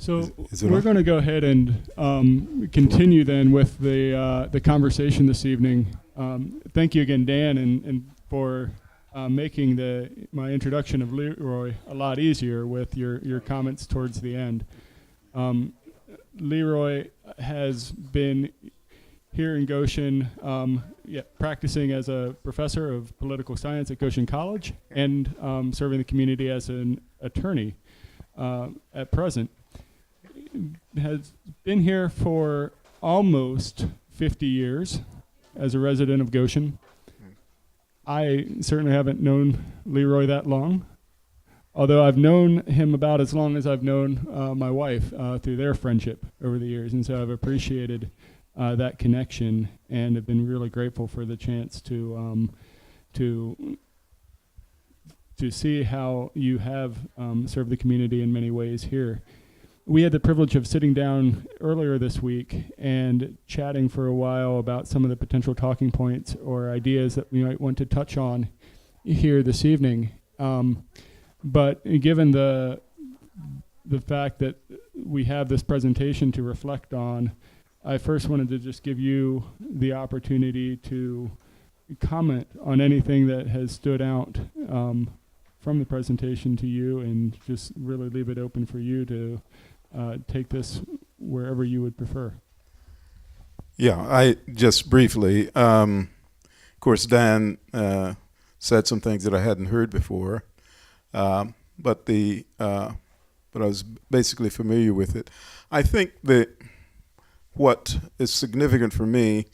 So Is it we're on? going to go ahead and continue then with the conversation this evening. Thank you again, Dan, and for making my introduction of Leroy a lot easier with your comments towards the end. Leroy has been here in Goshen, practicing as a professor of political science at Goshen College and serving the community as an attorney at present. Has been here for almost 50 years as a resident of Goshen. I certainly haven't known Leroy that long, although I've known him about as long as I've known my wife through their friendship over the years, and so I've appreciated that connection and have been really grateful for the chance to see how you have served the community in many ways here. We had the privilege of sitting down earlier this week and chatting for a while about some of the potential talking points or ideas that we might want to touch on here this evening. But given the fact that we have this presentation to reflect on, I first wanted to just give you the opportunity to comment on anything that has stood out from the presentation to you, and just really leave it open for you to take this wherever you would prefer. Yeah, I just briefly, of course, Dan said some things that I hadn't heard before, but I was basically familiar with it. I think that what is significant for me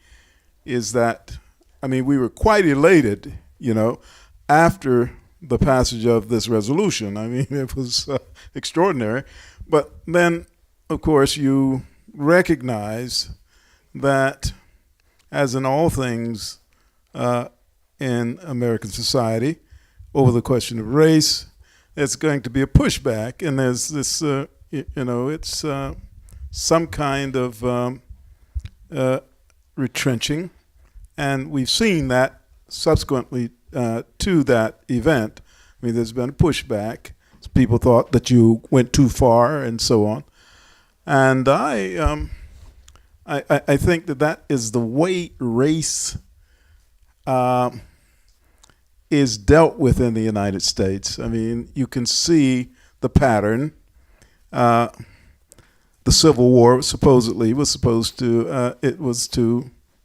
is that, we were quite elated, after the passage of this resolution. It was extraordinary. But then, of course, you recognize that, as in all things in American society, over the question of race, there's going to be a pushback, and there's this, it's some kind of retrenching, and we've seen that subsequently to that event. There's been a pushback. People thought that you went too far, and so on. And I think that is the way race is dealt with in the United States. You can see the pattern. The Civil War supposedly was supposed to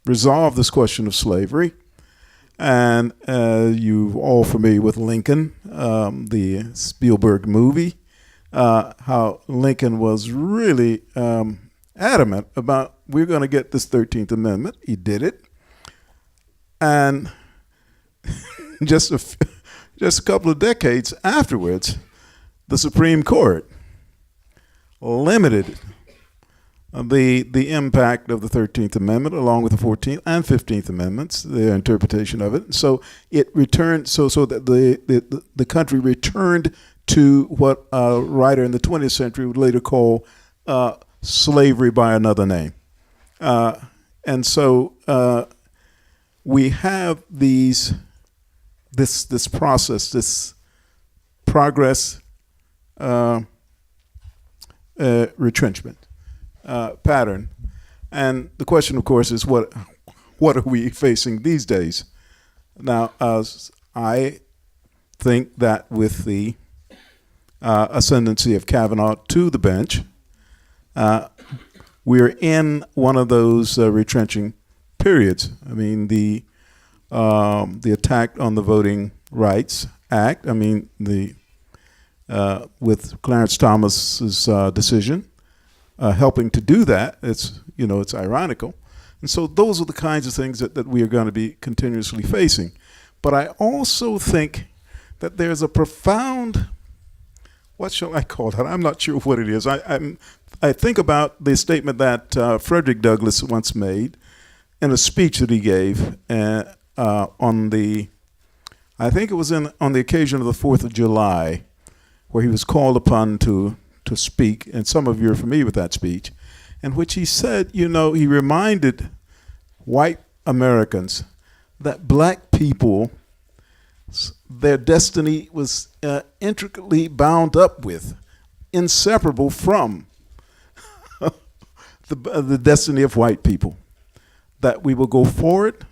resolve this question of slavery. And you're all familiar with Lincoln, the Spielberg movie, how Lincoln was really adamant about, we're going to get this 13th Amendment. He did it. And just a couple of decades afterwards, the Supreme Court limited the impact of the 13th Amendment, along with the 14th and 15th Amendments, their interpretation of it. So it returned, so that the country returned to what a writer in the 20th century would later call slavery by another name. And so we have this process, this progress, retrenchment pattern. And the question, of course, is what are we facing these days? Now, I think that with the ascendancy of Kavanaugh to the bench, we're in one of those retrenching periods. The attack on the Voting Rights Act, with Clarence Thomas's decision, helping to do that, it's ironical. And so those are the kinds of things that we are going to be continuously facing. But I also think that there's a profound, what shall I call that? I'm not sure what it is. I think about the statement that Frederick Douglass once made in a speech that he gave on the occasion of the 4th of July, where he was called upon to speak, and some of you are familiar with that speech, in which he said, he reminded white Americans that black people, their destiny was intricately bound up with, inseparable from the destiny of white people, that we will go forward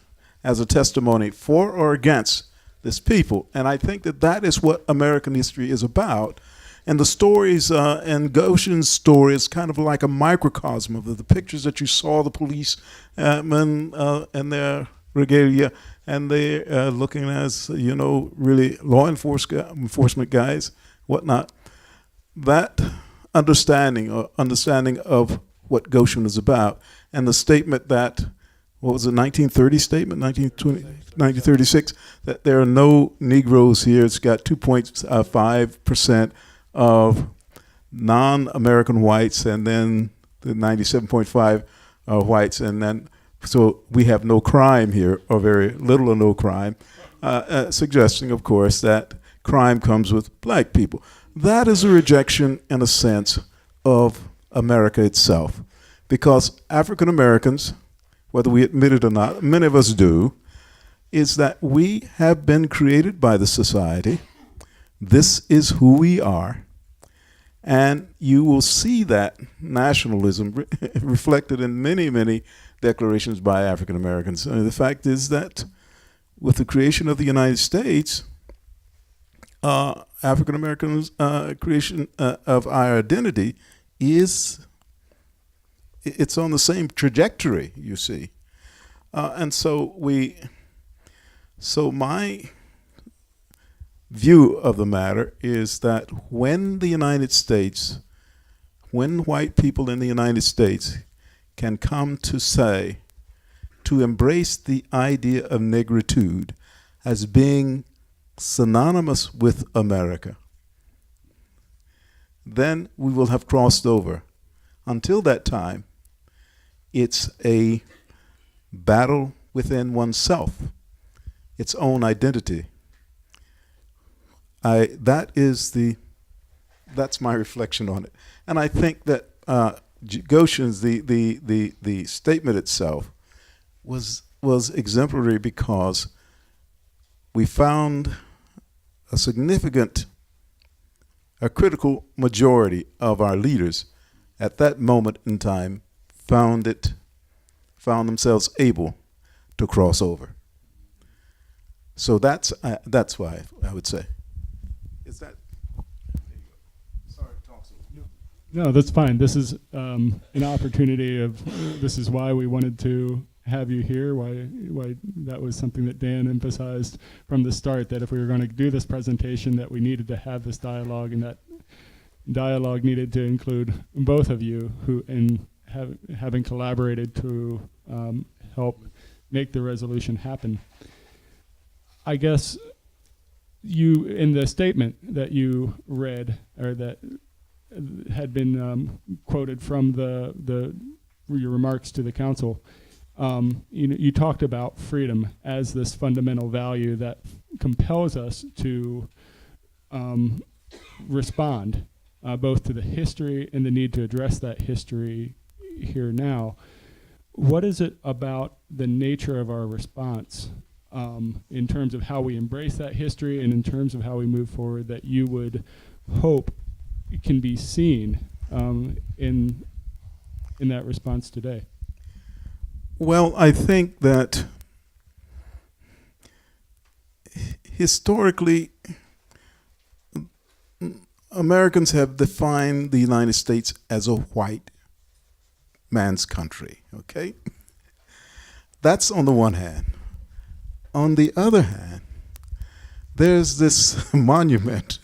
as a testimony for or against this people. And I think that that is what American history is about. And the stories, and Goshen's story is kind of like a microcosm of the pictures that you saw, the police men and their regalia, and they looking as, really law enforcement guys, whatnot. That understanding of what Goshen is about, and the statement that, what was it, 1930 statement, 1936, that there are no Negroes here. It's got 2.5% of non-American whites, and then the 97.5 whites, and then so we have no crime here, or very little or no crime, suggesting, of course, that crime comes with black people. That is a rejection, in a sense, of America itself, because African Americans, whether we admit it or not, many of us do, is that we have been created by the society. This is who we are. And you will see that nationalism reflected in many, many declarations by African Americans. The fact is that with the creation of the United States, African Americans' creation of our identity it's on the same trajectory, you see. And so my view of the matter is that when white people in the United States can come to embrace the idea of negritude as being synonymous with America, then we will have crossed over. Until that time, it's a battle within oneself, its own identity. That's my reflection on it. And I think that Goshen's, the statement itself was exemplary, because we found a critical majority of our leaders at that moment in time found themselves able to cross over. So that's why I would say. Is that? Sorry, Thompson. No, that's fine. This is an opportunity this is why we wanted to have you here, why that was something that Dan emphasized from the start, that if we were going to do this presentation, that we needed to have this dialogue, and that dialogue needed to include both of you having collaborated to help make the resolution happen. I guess you, in the statement that you read, or that had been quoted from your remarks to the council, you talked about freedom as this fundamental value that compels us to respond both to the history and the need to address that history here now. What is it about the nature of our response in terms of how we embrace that history and in terms of how we move forward that you would hope can be seen in that response today? Well, I think that historically, Americans have defined the United States as a white man's country, okay? That's on the one hand. On the other hand, there's this monument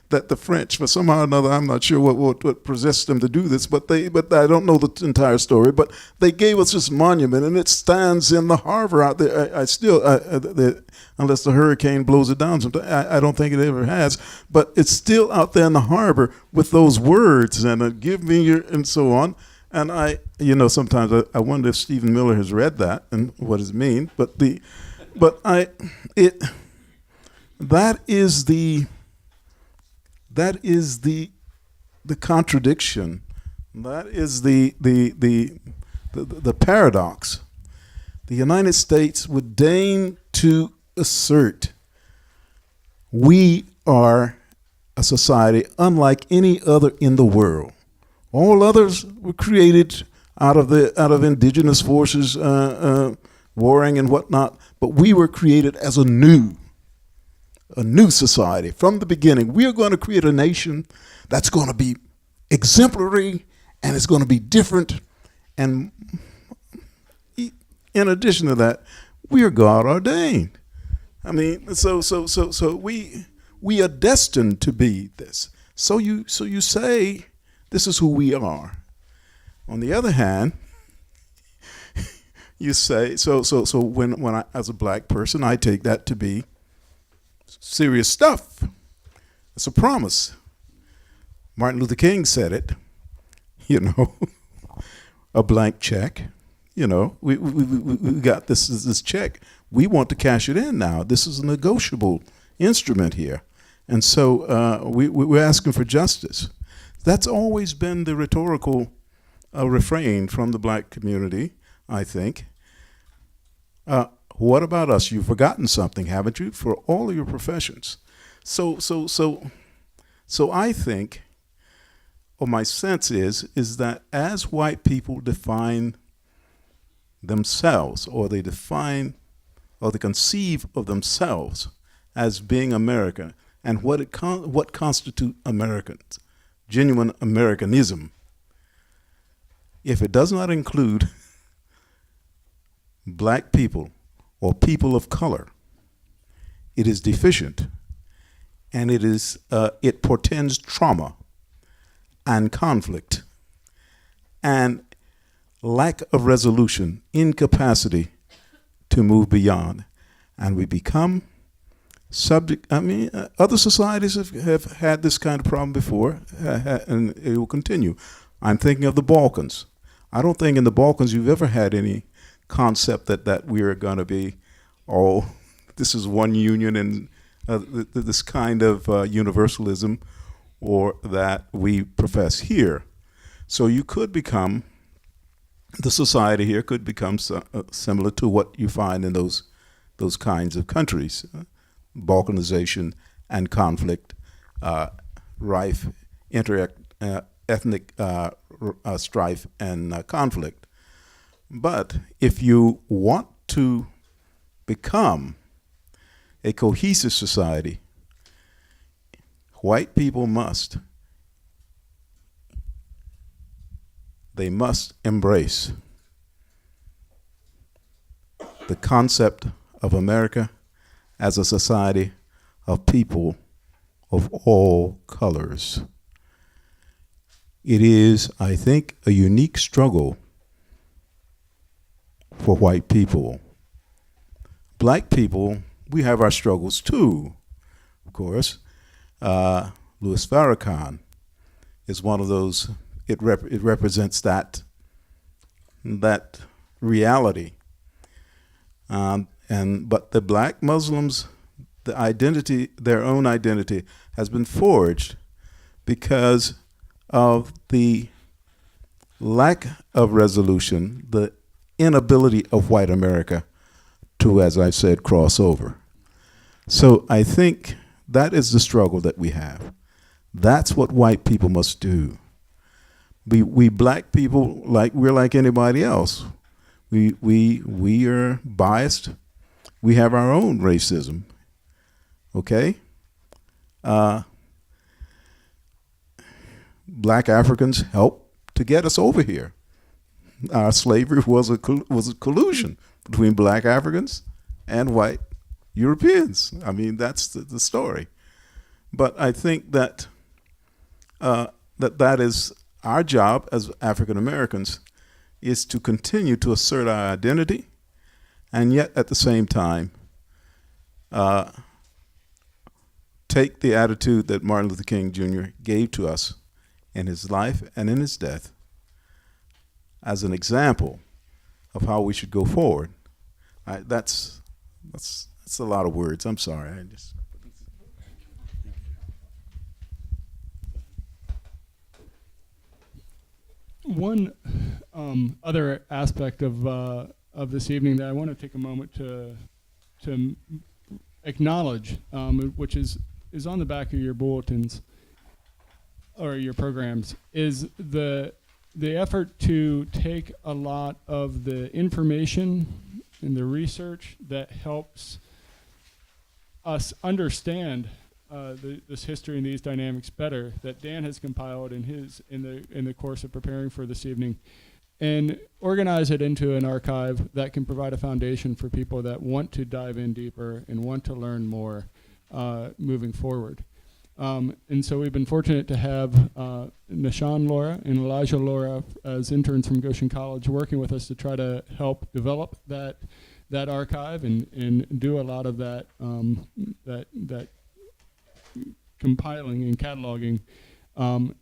that the French, for somehow or another, I'm not sure what possessed them to do this, but I don't know the entire story, but they gave us this monument, and it stands in the harbor out there. Unless the hurricane blows it down sometime, I don't think it ever has, but it's still out there in the harbor with those words, and give me your, and so on. And sometimes I wonder if Stephen Miller has read that and what does it mean, that is the contradiction. That is the paradox. The United States would deign to assert we are a society unlike any other in the world. All others were created out of indigenous forces warring and whatnot. But we were created as a new society from the beginning. We are going to create a nation that's going to be exemplary, and it's going to be different. And in addition to that, we are God ordained. I mean, so we are destined to be this. So you say this is who we are. On the other hand, you say so when I, as a black person, I take that to be serious stuff. It's a promise. Martin Luther King said it, a blank check. We got this check. We want to cash it in now. This is a negotiable instrument here. And so we're asking for justice. That's always been the rhetorical refrain from the black community, I think. What about us? You've forgotten something, haven't you? For all of your professions. So I think, or my sense is that as white people define themselves, or they conceive of themselves as being American, and what constitutes Americans, genuine Americanism, if it does not include black people or people of color, it is deficient, and it portends trauma and conflict and lack of resolution, incapacity to move beyond, and we become subject. I mean, other societies have had this kind of problem before, and it will continue. I'm thinking of the Balkans. I don't think in the Balkans you've ever had any concept that we are going to be, this is one union and this kind of universalism, or that we profess here. So you could become, the society here could become similar to what you find in those kinds of countries. Balkanization and conflict, rife ethnic strife and conflict. But if you want to become a cohesive society, white people must embrace the concept of America as a society of people of all colors. It is, I think, a unique struggle for white people. Black people, we have our struggles too, of course. Louis Farrakhan is one of those. It represents that reality. But the black Muslims, their own identity has been forged because of the lack of resolution, the inability of white America to, as I said, cross over. So I think that is the struggle that we have. That's what white people must do. We black people, we're like anybody else. We are biased. We have our own racism. Okay? Black Africans helped to get us over here. Our slavery was a collusion between black Africans and white Europeans. I mean, that's the story. But I think that that is our job as African Americans, is to continue to assert our identity, and yet at the same time take the attitude that Martin Luther King Jr. gave to us in his life and in his death as an example of how we should go forward. That's a lot of words. I'm sorry. One other aspect of this evening that I want to take a moment to acknowledge, which is on the back of your bulletins or your programs, is the the effort to take a lot of the information and the research that helps us understand this history and these dynamics better, that Dan has compiled in the course of preparing for this evening, and organize it into an archive that can provide a foundation for people that want to dive in deeper and want to learn more moving forward. And so we've been fortunate to have Nishan Laura and Elijah Laura as interns from Goshen College working with us to try to help develop that archive and do a lot of that that compiling and cataloging.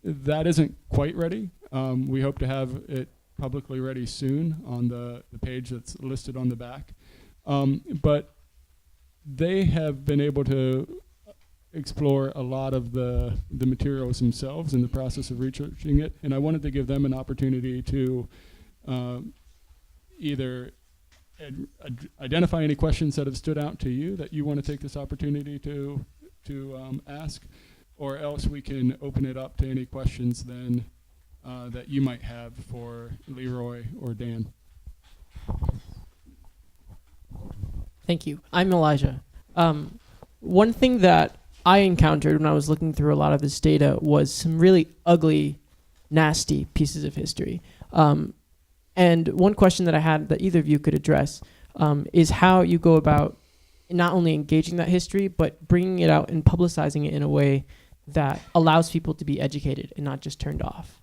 That isn't quite ready. We hope to have it publicly ready soon on the page that's listed on the back. But they have been able to explore a lot of the materials themselves in the process of researching it, and I wanted to give them an opportunity to either identify any questions that have stood out to you that you want to take this opportunity to ask, or else we can open it up to any questions then that you might have for Leroy or Dan. Thank you. I'm Elijah. One thing that I encountered when I was looking through a lot of this data was some really ugly, nasty pieces of history. And one question that I had that either of you could address is how you go about not only engaging that history, but bringing it out and publicizing it in a way that allows people to be educated and not just turned off.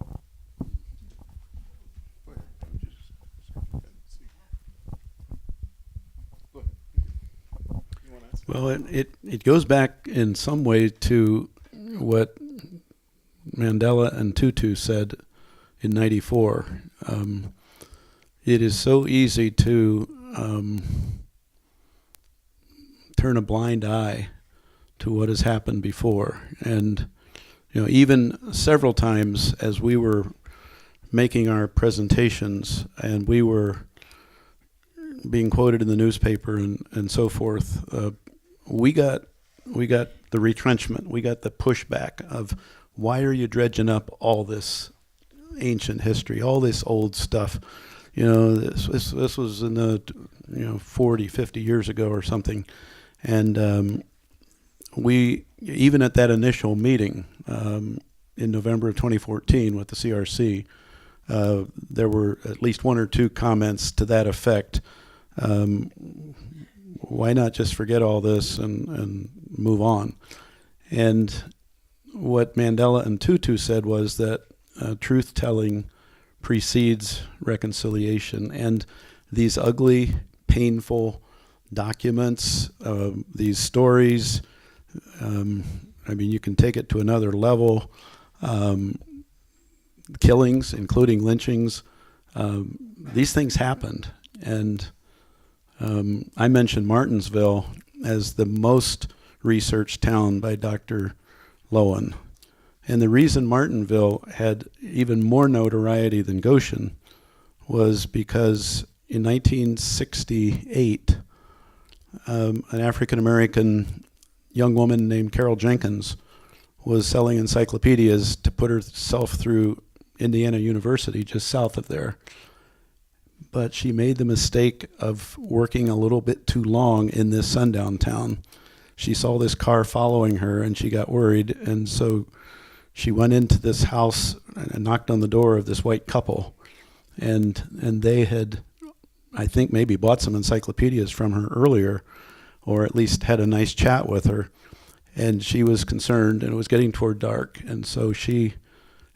Well, it goes back in some way to what Mandela and Tutu said in '94. It is so easy to turn a blind eye to what has happened before. And even several times as we were making our presentations and we were being quoted in the newspaper and so forth, we got the retrenchment, we got the pushback of, why are you dredging up all this ancient history, all this old stuff? This was in the 40, 50 years ago or something. And we, even at that initial meeting in November of 2014 with the CRC, there were at least one or two comments to that effect. Why not just forget all this and move on? And what Mandela and Tutu said was that truth-telling precedes reconciliation. And these ugly, painful documents, these stories, you can take it to another level. Killings, including lynchings, these things happened. And I mentioned Martinsville as the most researched town by Dr. Lowen. And the reason Martinsville had even more notoriety than Goshen was because in 1968, an African-American young woman named Carol Jenkins was selling encyclopedias to put herself through Indiana University, just south of there. But she made the mistake of working a little bit too long in this sundown town. She saw this car following her and she got worried, and so she went into this house and knocked on the door of this white couple, and they had, I think, maybe bought some encyclopedias from her earlier, or at least had a nice chat with her, and she was concerned, and it was getting toward dark, and so she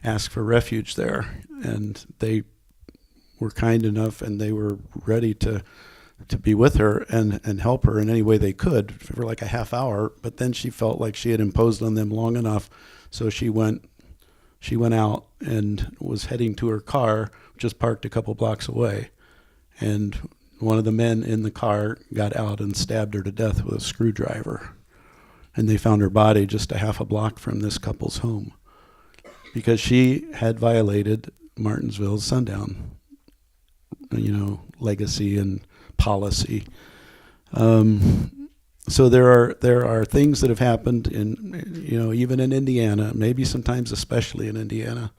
asked for refuge there, and they were kind enough and they were ready to be with her and help her in any way they could for like a half hour, but then she felt like she had imposed on them long enough, so she went out and was heading to her car, just parked a couple blocks away, and one of the men in the car got out and stabbed her to death with a screwdriver, and they found her body just a half a block from this couple's home because she had violated Martinsville's sundown legacy and policy. So there are things that have happened in even in Indiana, maybe sometimes especially in Indiana,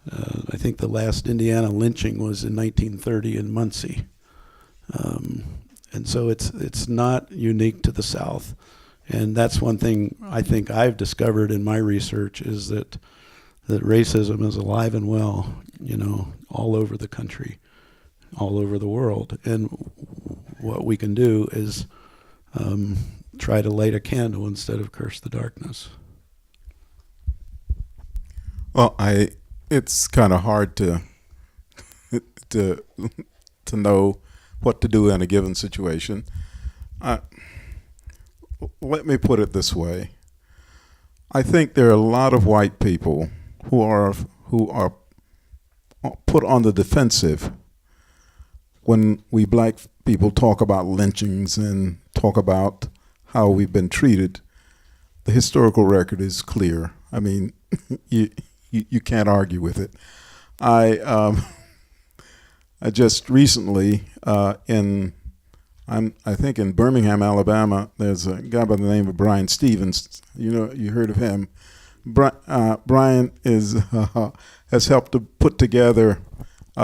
I think the last Indiana lynching was in 1930 in Muncie. And so it's not unique to the South. And that's one thing I think I've discovered in my research is that racism is alive and well, all over the country, all over the world. And what we can do is try to light a candle instead of curse the darkness. Well, it's kind of hard to know what to do in a given situation. Let me put it this way. I think there are a lot of white people who are put on the defensive when we black people talk about lynchings and talk about how we've been treated. The historical record is clear. I mean, you can't argue with it. I just recently I think in Birmingham, Alabama, there's a guy by the name of Brian Stevens. You heard of him. Brian has helped to put together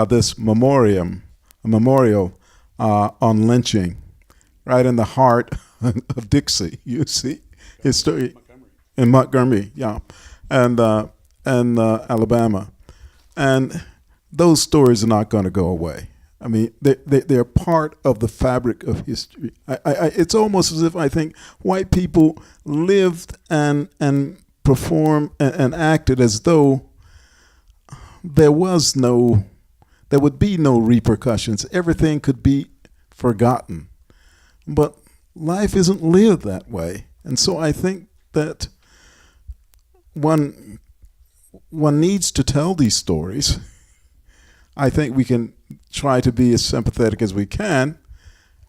this memorial on lynching, right in the heart of Dixie. You see his story in Montgomery, yeah, and Alabama, and those stories are not going to go away. I mean, they're part of the fabric of history. It's almost as if I think white people lived and performed and acted as though there would be no repercussions. Everything could be forgotten. But life isn't lived that way. And so I think that one needs to tell these stories. I think we can try to be as sympathetic as we can,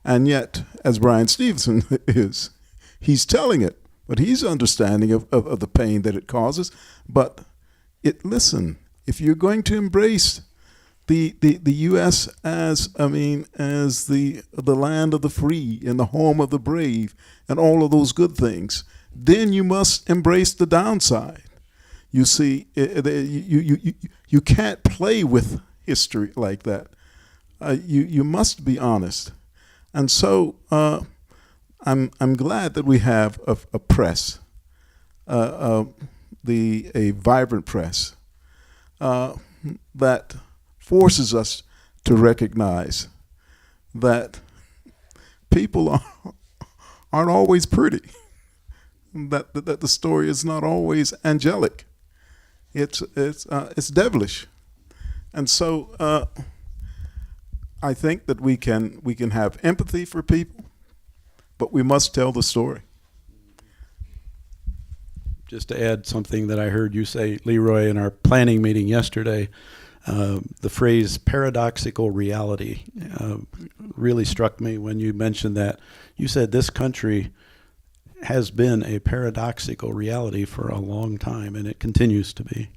and yet, as Brian Stevenson is, he's telling it, but he's understanding of the pain that it causes. But listen, if you're going to embrace the U.S. as the land of the free and the home of the brave and all of those good things, then you must embrace the downside. You see, you can't play with history like that. You must be honest, and so I'm glad that we have a press, a vibrant press that forces us to recognize that people aren't always pretty, that the story is not always angelic. It's devilish. And so I think that we can have empathy for people, but we must tell the story. Just to add something that I heard you say, Leroy, in our planning meeting yesterday, the phrase paradoxical reality really struck me when you mentioned that. You said this country has been a paradoxical reality for a long time, and it continues to be.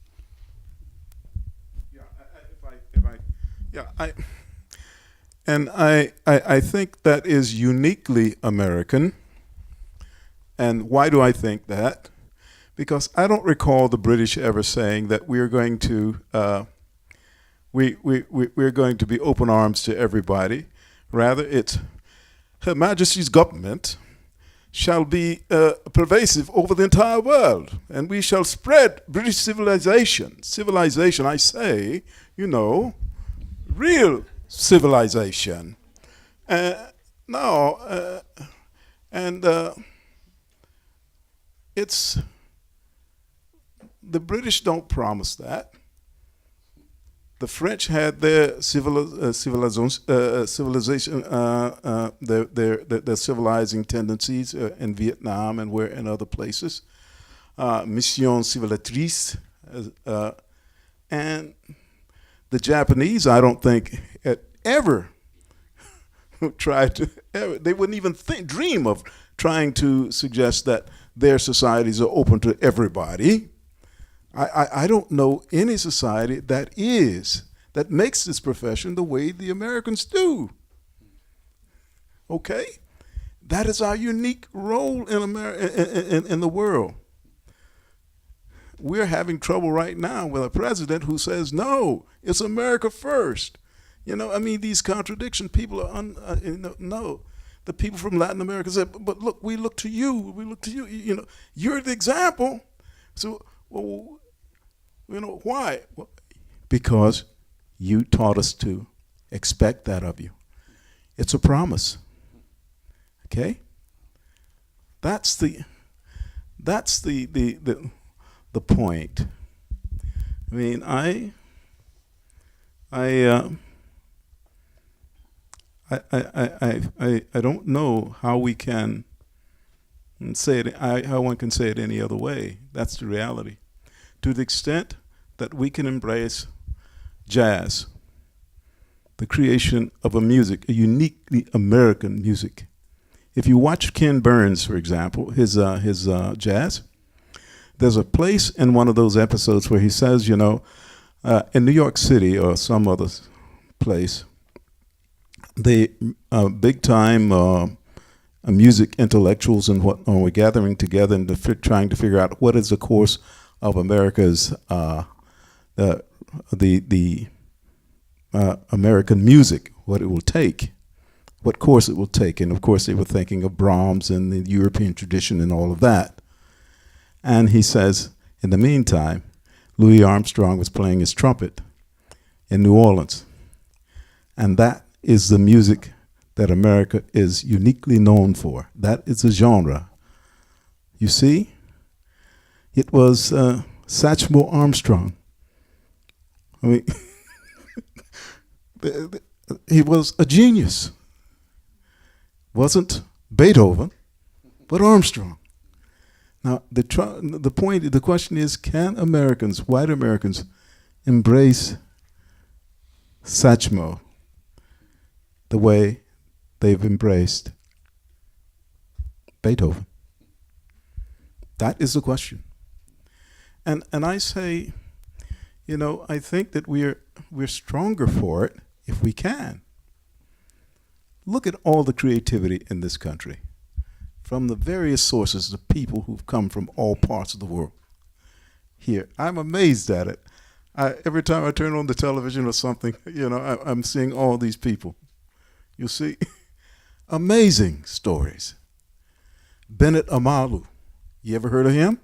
I think that is uniquely American. And why do I think that? Because I don't recall the British ever saying that we're going to we're going to be open arms to everybody. Rather, it's Her Majesty's government shall be pervasive over the entire world, and we shall spread British civilization. Civilization, I say, real civilization. It's the British don't promise that. The French had their civilization, their civilizing tendencies in Vietnam and in other places. Mission civilisatrice, and the Japanese, I don't think, had ever tried to. They wouldn't even dream of trying to suggest that their societies are open to everybody. I don't know any society that makes this profession the way the Americans do. Okay? That is our unique role in in the world. we're having trouble right now with a president who says, no, it's America first. I mean, these contradictions, people are, no. The people from Latin America said, but look, we look to you, you're the example. So, well, why? Well, because you taught us to expect that of you. It's a promise. Okay? That's the point. I mean, I don't know how we can say it. How one can say it any other way. That's the reality. To the extent that we can embrace jazz, the creation of a uniquely American music. If you watch Ken Burns, for example, his jazz, there's a place in one of those episodes where he says, in New York City or some other place, the big-time music intellectuals and what were gathering together and trying to figure out what is the course of America's American music, what it will take, what course it will take. And of course they were thinking of Brahms and the European tradition and all of that. And he says, in the meantime, Louis Armstrong was playing his trumpet in New Orleans. And that is the music that America is uniquely known for. That is a genre. You see? It was Satchmo Armstrong. I mean, he was a genius. Wasn't Beethoven, but Armstrong. Now, the question is, can Americans, white Americans, embrace Satchmo the way they've embraced Beethoven? That is the question. And I say, I think that we're stronger for it if we can. Look at all the creativity in this country from the various sources, the people who've come from all parts of the world here. I'm amazed at it. Every time I turn on the television or something, I'm seeing all these people. You see, amazing stories. Bennett Amalu, you ever heard of him?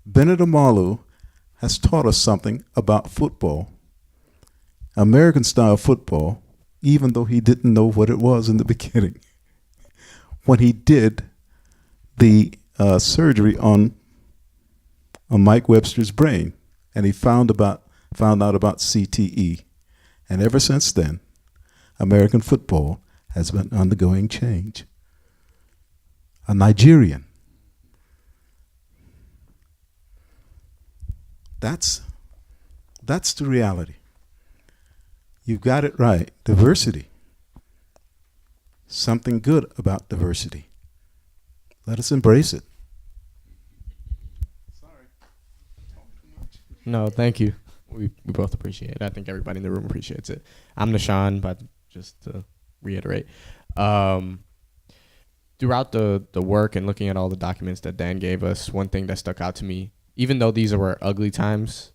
Bennett Amalu has taught us something about football, American-style football, even though he didn't know what it was in the beginning. When he did the surgery on Mike Webster's brain, and he found out about CTE, and ever since then, American football has been undergoing change. A Nigerian. That's the reality. You've got it right. Diversity. Something good about diversity. Let us embrace it. Sorry. No, thank you. We both appreciate it. I think everybody in the room appreciates it. I'm Nishan, but just to reiterate, throughout the work and looking at all the documents that Dan gave us, one thing that stuck out to me, even though these were ugly times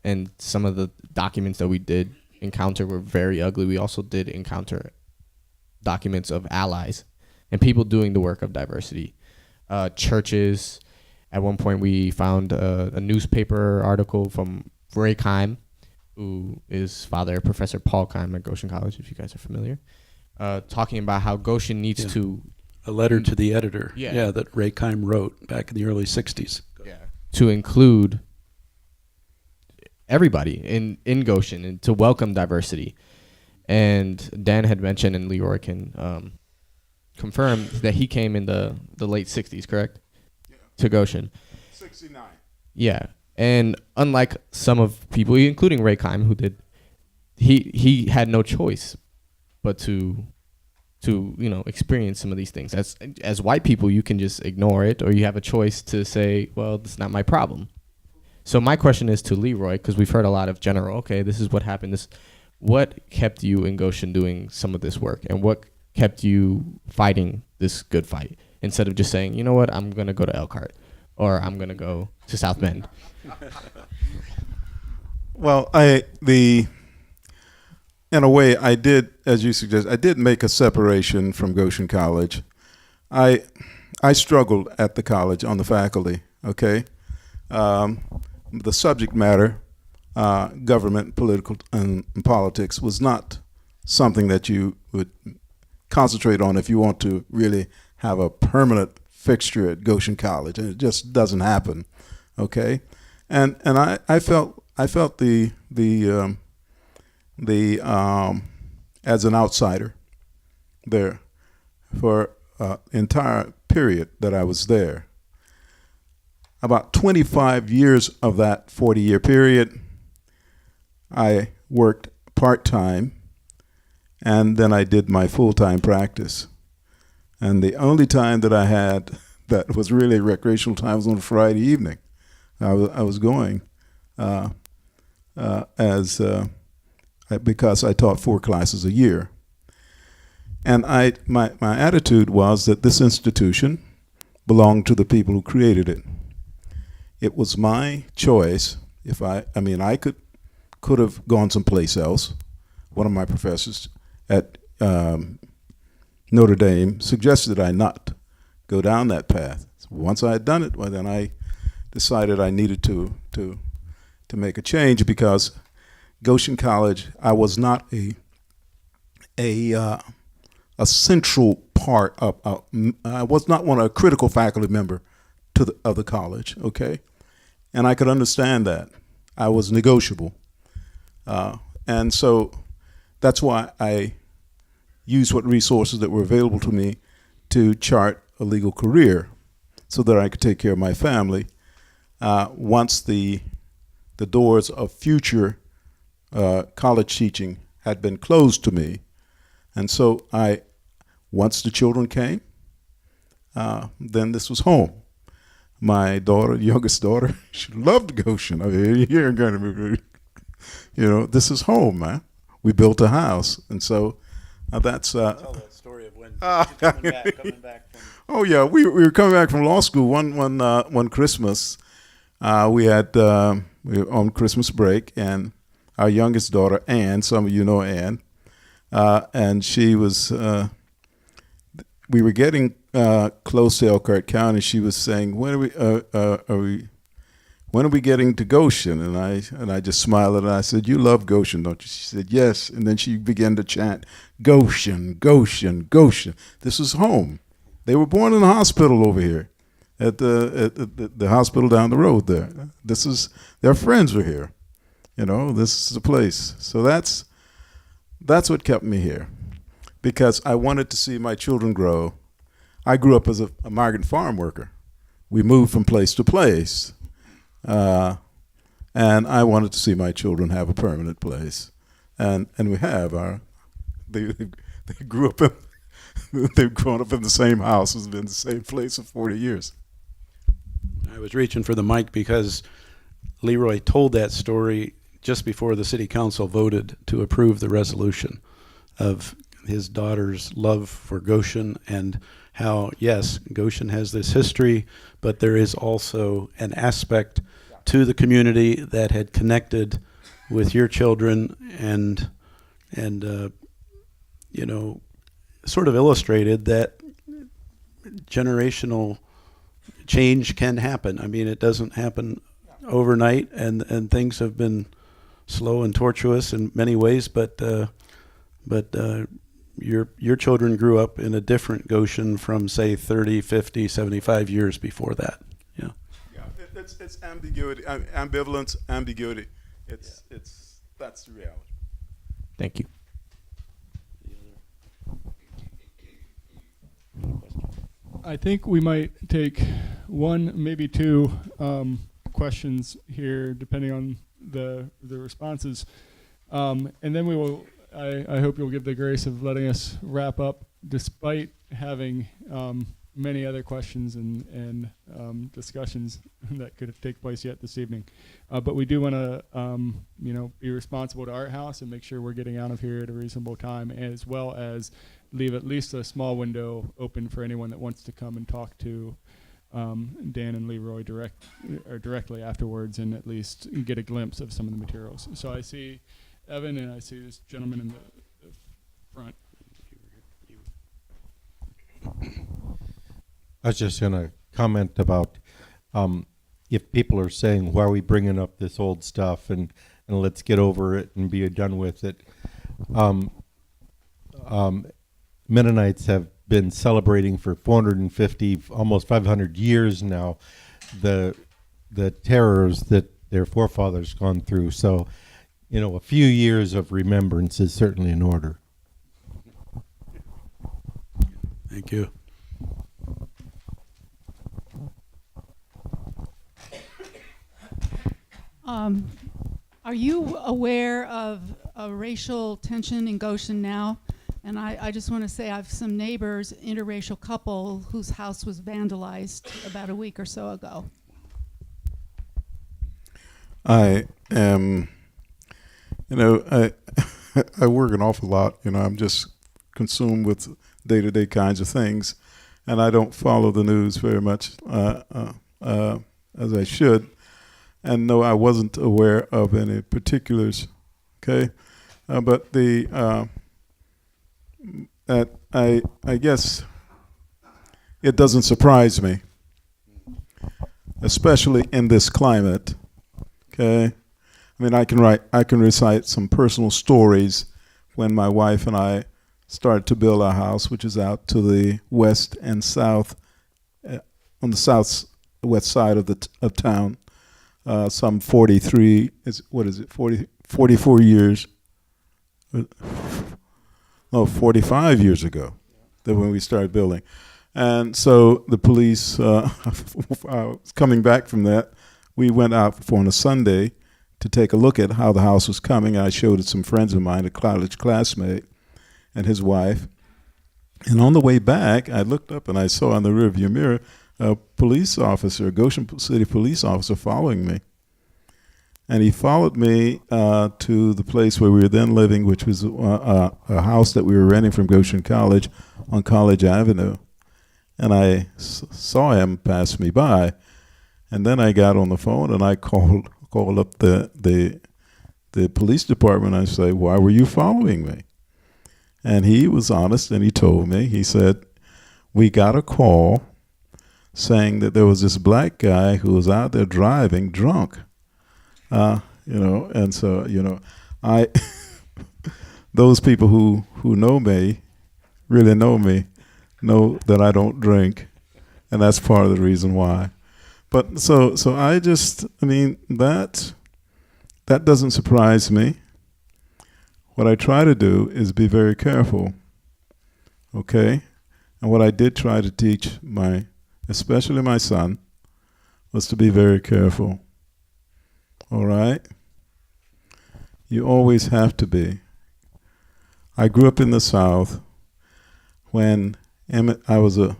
and some of the documents that we did encounter were very ugly, we also did encounter documents of allies and people doing the work of diversity. Churches. At one point we found a newspaper article from Ray Keim, who is father of Professor Paul Keim at Goshen College, if you guys are familiar, talking about how Goshen needs to... A letter to the editor, that Ray Keim wrote back in the early 60s. To include everybody in Goshen and to welcome diversity. And Dan had mentioned, and Leroy can confirm, that he came in the late 60s, correct? Yeah. To Goshen. 69. Yeah. And unlike some of people, including Ray Keim, who did, he had no choice but to experience some of these things. As white people, you can just ignore it, or you have a choice to say, well, that's not my problem. So my question is to Leroy, because we've heard a lot of general, okay, this is what happened. What kept you in Goshen doing some of this work, and what kept you fighting this good fight instead of just saying, you know what, I'm going to go to Elkhart? or I'm gonna go to South Bend. Well, in a way, I did, as you suggest, I did make a separation from Goshen College. I struggled at the college on the faculty. Okay, the subject matter, government, political, and politics, was not something that you would concentrate on if you want to really have a permanent fixture at Goshen College, and it just doesn't happen. Okay, and I felt the as an outsider there for entire period that I was there. About 25 years of that 40-year period, I worked part-time, and then I did my full-time practice. And the only time that I had that was really recreational time was on a Friday evening. I was going because I taught 4 classes a year. And my attitude was that this institution belonged to the people who created it. It was my choice. If I could have gone someplace else. One of my professors at Notre Dame suggested that I not go down that path. So once I had done it, well, then I decided I needed to make a change, because Goshen College, I was not a central part of. I was not a critical faculty member of the college. Okay, and I could understand that. I was negotiable, and so that's why I used what resources that were available to me to chart a legal career, so that I could take care of my family. Once the doors of future college teaching had been closed to me, and so once the children came, then this was home. My daughter, youngest daughter, she loved Goshen. I mean, you're going to, this is home, man. We built a house, and so that's. Tell that story of when coming back from. Oh yeah, we were coming back from law school one Christmas. We were on Christmas break, and our youngest daughter, Ann, some of you know Ann, and she was. We were getting close to Elkhart County. She was saying, "When are we getting to Goshen?" And I just smiled and I said, "You love Goshen, don't you?" She said, "Yes." And then she began to chant, "Goshen, Goshen, Goshen." This is home. They were born in the hospital over here, at the hospital down the road there. Their friends were here. This is the place. So that's what kept me here, because I wanted to see my children grow. I grew up as a migrant farm worker. We moved from place to place. And I wanted to see my children have a permanent place. And we have. They grew up they've grown up in the same house, has been the same place for 40 years. I was reaching for the mic because Leroy told that story just before the city council voted to approve the resolution of his daughter's love for Goshen, and how, yes, Goshen has this history, but there is also an aspect to the community that had connected with your children and sort of illustrated that generational change can happen. I mean, it doesn't happen overnight, and things have been slow and tortuous in many ways, but your children grew up in a different Goshen from, say, 30, 50, 75 years before that. Yeah. Yeah, it's ambiguity, ambivalence, ambiguity. That's the reality. Thank you. I think we might take one, maybe two questions here, depending on the responses, and then we will. I hope you'll give the grace of letting us wrap up, despite having many other questions and discussions that could take place yet this evening. But we do want to, be responsible to Art House and make sure we're getting out of here at a reasonable time, as well as leave at least a small window open for anyone that wants to come and talk to Dan and Leroy directly afterwards, and at least get a glimpse of some of the materials. So I see Evan, and I see this gentleman in the front. I was just going to comment about if people are saying, why are we bringing up this old stuff, and let's get over it and be done with it. Mennonites have been celebrating for 450, almost 500 years now, the terrors that their forefathers gone through. So, a few years of remembrance is certainly in order. Thank you. Are you aware of a racial tension in Goshen now? And I just want to say I have some neighbors, interracial couple, whose house was vandalized about a week or so ago. I am, I I work an awful lot. I'm just consumed with day-to-day kinds of things, and I don't follow the news very much as I should. And no, I wasn't aware of any particulars. Okay, but I guess it doesn't surprise me, especially in this climate. Okay, I mean, I can recite some personal stories when my wife and I started to build our house, which is out to the west and south, on the southwest side of town. Some 43, 44 years, no, 45 years ago, that when we started building. And so the police, coming back from that, we went out on a Sunday to take a look at how the house was coming. I showed it to some friends of mine, a college classmate and his wife. And on the way back, I looked up and I saw on the rearview mirror a police officer, a Goshen City police officer, following me. And he followed me to the place where we were then living, which was a house that we were renting from Goshen College on College Avenue. And I saw him pass me by. And then I got on the phone and I called up the police department. I say, why were you following me? And he was honest and he told me, he said, we got a call saying that there was this black guy who was out there driving drunk. And so, I, those people who know me, really know me, know that I don't drink, and that's part of the reason why. But so that doesn't surprise me. What I try to do is be very careful, okay? And what I did try to teach especially my son, was to be very careful. All right? You always have to be. I grew up in the South when I was a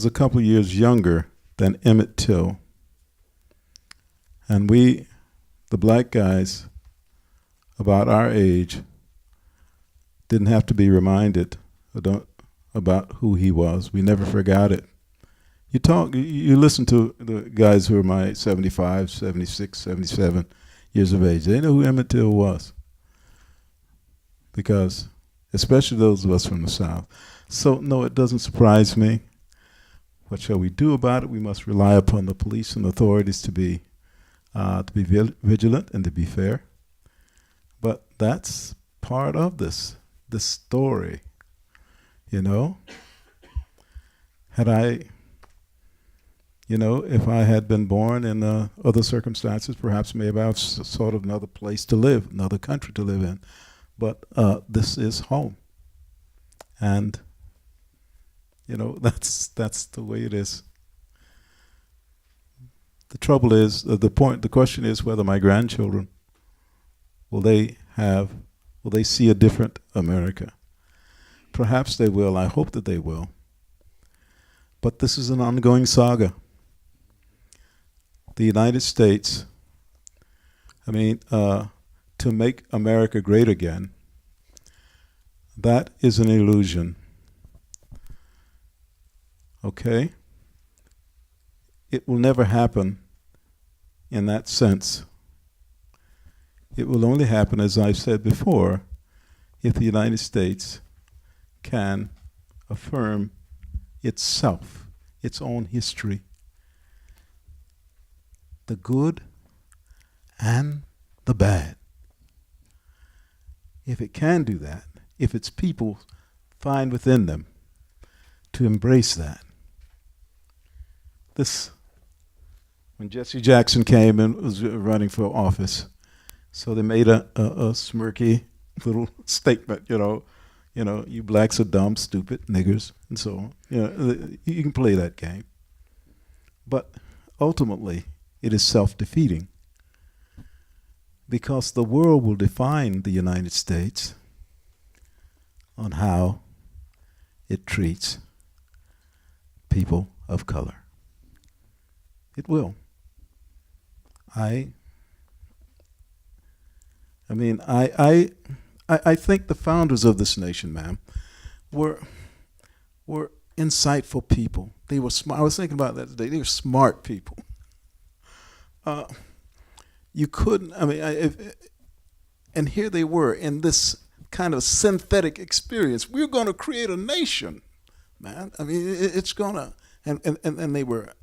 couple years younger than Emmett Till. And we, the black guys about our age, didn't have to be reminded about who he was. We never forgot it. You listen to the guys who are my 75, 76, 77 years of age. They know who Emmett Till was. Because, especially those of us from the South. So, no, it doesn't surprise me. What shall we do about it? We must rely upon the police and authorities to be vigilant and to be fair. But that's part of this story, Had I, if I had been born in other circumstances, perhaps maybe I have sort of another place to live, another country to live in. But this is home. And, that's the way it is. The trouble is, the question is whether my grandchildren, will they see a different America? Perhaps they will. I hope that they will. But this is an ongoing saga. The United States, to make America great again, that is an illusion. Okay? it will never happen in that sense. It will only happen, as I've said before, if the United States can affirm itself, its own history, the good and the bad. If it can do that, if its people find within them to embrace that. When Jesse Jackson came and was running for office, so they made a smirky little statement, you blacks are dumb, stupid, niggers, and so on. You can play that game. But ultimately, it is self-defeating, because the world will define the United States on how it treats people of color. It will. I think the founders of this nation, ma'am, were insightful people. They were smart. I was thinking about that today. They were smart people. You couldn't. And here they were in this kind of synthetic experience. We're going to create a nation, man. It's gonna. And they were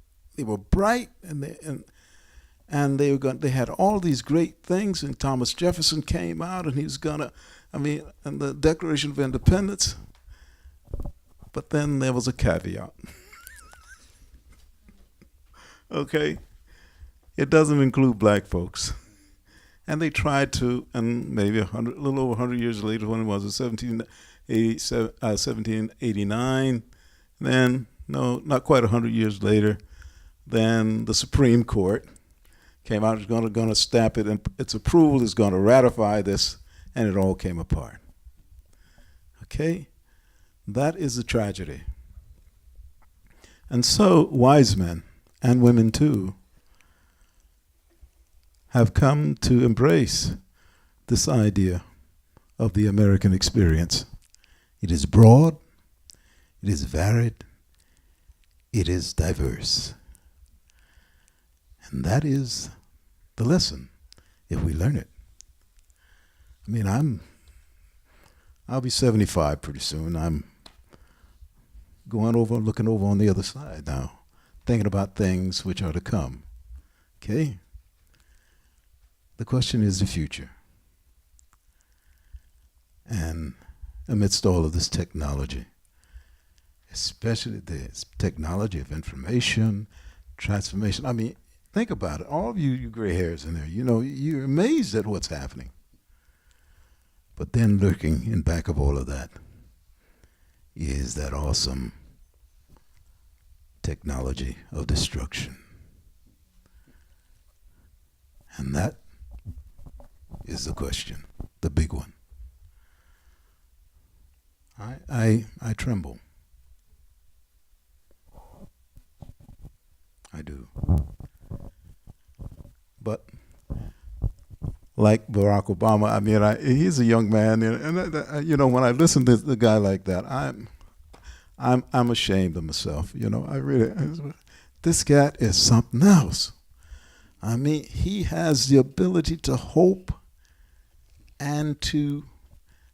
bright, and they had all these great things. And Thomas Jefferson came out, and he was gonna. And the Declaration of Independence. But then there was a caveat. Okay, it doesn't include black folks. And they tried to, and maybe a little over 100 years later, when it was 1789, then, no, not quite 100 years later, then the Supreme Court came out, is going to stamp it, and its approval is going to ratify this, and it all came apart. Okay? That is a tragedy. And so, wise men, and women too, have come to embrace this idea of the American experience. It is broad, it is varied, it is diverse. And that is the lesson, if we learn it. I'll be 75 pretty soon. I'm looking over on the other side now, thinking about things which are to come. Okay? The question is the future. And amidst all of this technology, especially the technology of information, transformation, think about it. All of you gray hairs in there, you're amazed at what's happening. But then lurking in back of all of that is that awesome technology of destruction. And that is the question, the big one. I tremble. I do. But like Barack Obama, he's a young man, and when I listen to the guy like that, I'm ashamed of myself. This cat is something else. He has the ability to hope and to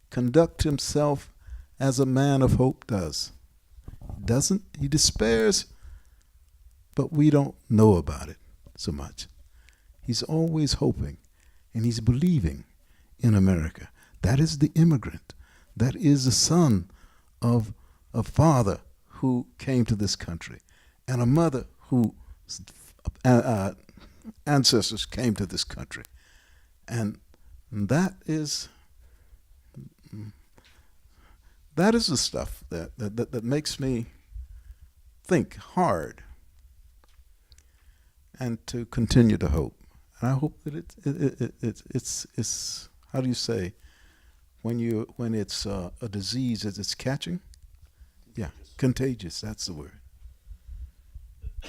conduct himself as a man of hope does. He despairs, but we don't know about it so much. He's always hoping, and he's believing in America. That is the immigrant. That is the son of a father who came to this country, and a mother whose ancestors came to this country. And that is the stuff that makes me think hard and to continue to hope. And I hope that it's how do you say, when it's a disease as it's catching? Yeah, contagious, that's the word. I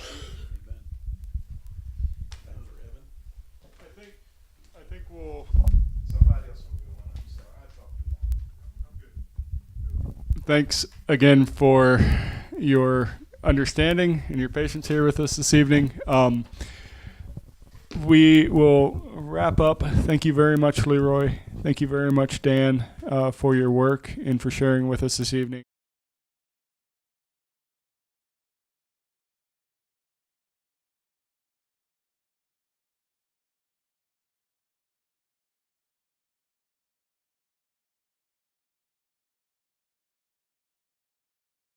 think we'll. Somebody else will go on. I'm sorry. I talked too long. I'm good. Thanks again for your understanding and your patience here with us this evening. We will wrap up. Thank you very much, Leroy. Thank you very much, Dan, for your work and for sharing with us this evening.